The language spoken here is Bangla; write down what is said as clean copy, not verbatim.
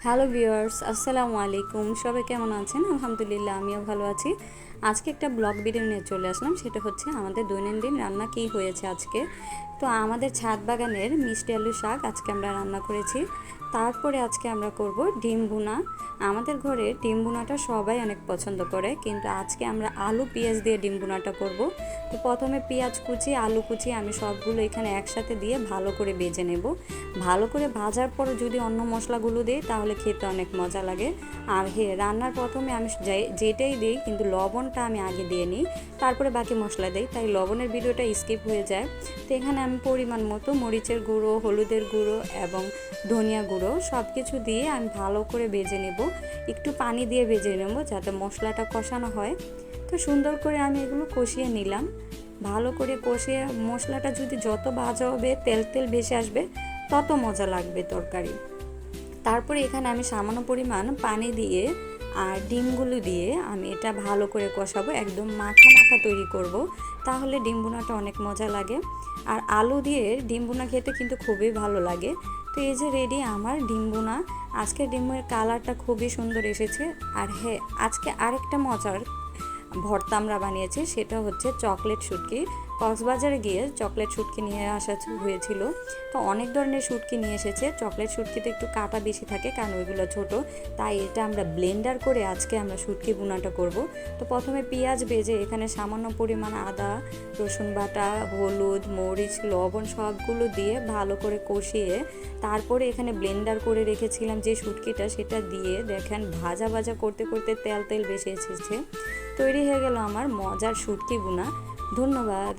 হ্যালো ভিউয়ার্স, আসসালামু আলাইকুম। সবাই কেমন আছেন? আলহামদুলিল্লাহ, আমিও ভালো আছি। আজকে একটা ব্লগ ভিডিও নিয়ে চলে আসলাম। সেটা হচ্ছে আমাদের দৈনন্দিন রান্না কী হয়েছে আজকে। তো আমাদের ছাদ বাগানের মিষ্টি আলু শাক আজকে আমরা রান্না করেছি। তারপরে আজকে আমরা করব ডিম ভুনা। আমাদের ঘরে ডিম ভুনাটা সবাই অনেক পছন্দ করে, কিন্তু আজকে আমরা আলু পেঁয়াজ দিয়ে ডিম ভুনাটা করব। তো প্রথমে পেঁয়াজ কুচি, আলু কুচি আমি সবগুলো এখানে একসাথে দিয়ে ভালো করে ভেজে নেব। ভালো করে ভাজার পর যদি অন্য মশলাগুলো দিই তাহলে খেতে অনেক মজা লাগে। আর রান্নার প্রথমে আমি যেটাই দিই কিন্তু লবণটা আমি আগে দিয়ে নিই, তারপরে বাকি মশলা দিই, তাই লবণের ভিডিওটা স্কিপ হয়ে যায়। তো এখানে আমি পরিমাণ মতো মরিচের গুঁড়ো, হলুদের গুঁড়ো এবং ধনিয়া গুঁড়ো সব কিছু দিয়ে আমি ভালো করে ভেজে নেব। একটু পানি দিয়ে ভেজে নেব যাতে মশলাটা কষানো হয়। তো সুন্দর করে আমি এগুলো কষিয়ে নিলাম। ভালো করে কষিয়ে মশলাটা যদি যত ভাজা হবে, তেল তেল ভেসে আসবে, তত মজা লাগবে তরকারি। তারপরে এখানে আমি সামান্য পরিমাণ পানি দিয়ে আর ডিমগুলো দিয়ে আমি এটা ভালো করে কষাবো, একদম মাখা মাখা তৈরি করব, তাহলে ডিম ভুনাটা অনেক মজা লাগে। আর আলু দিয়ে ডিম ভুনা খেতে কিন্তু খুবই ভালো লাগে। তো এই যে রেডি আমার ডিম ভুনা। আজকে ডিমের কালারটা খুবই সুন্দর এসেছে। আর হ্যাঁ, আজকে আরেকটা মজার ভর্তা আমরা বানিয়েছি, সেটা হচ্ছে চকলেট শুটকি। কক্সবাজারে গিয়ে চকলেট শুটকি নিয়ে আসা হয়েছিল। তো অনেক ধরনের শুটকি নিয়ে এসেছে। চকলেট শুটকিতে একটু কাটা বেশি থাকে কারণ ওইগুলো ছোট, তাই এটা আমরা ব্লেন্ডার করে আজকে আমরা শুটকি ভুনাটা করব। তো প্রথমে পেঁয়াজ ভেজে এখানে সামান্য পরিমাণ আদা, রসুন বাটা, হলুদ, মরিচ, লবণ সবগুলো দিয়ে ভালো করে কষিয়ে তারপরে এখানে ব্লেন্ডার করে রেখেছিলাম যে শুটকিটা, সেটা দিয়ে দেখেন ভাজা ভাজা করতে করতে তেল তেল বেশি এসেছে। তৈরি হয়ে গেল আমার মজার শুটকি ভুনা। ধন্যবাদ।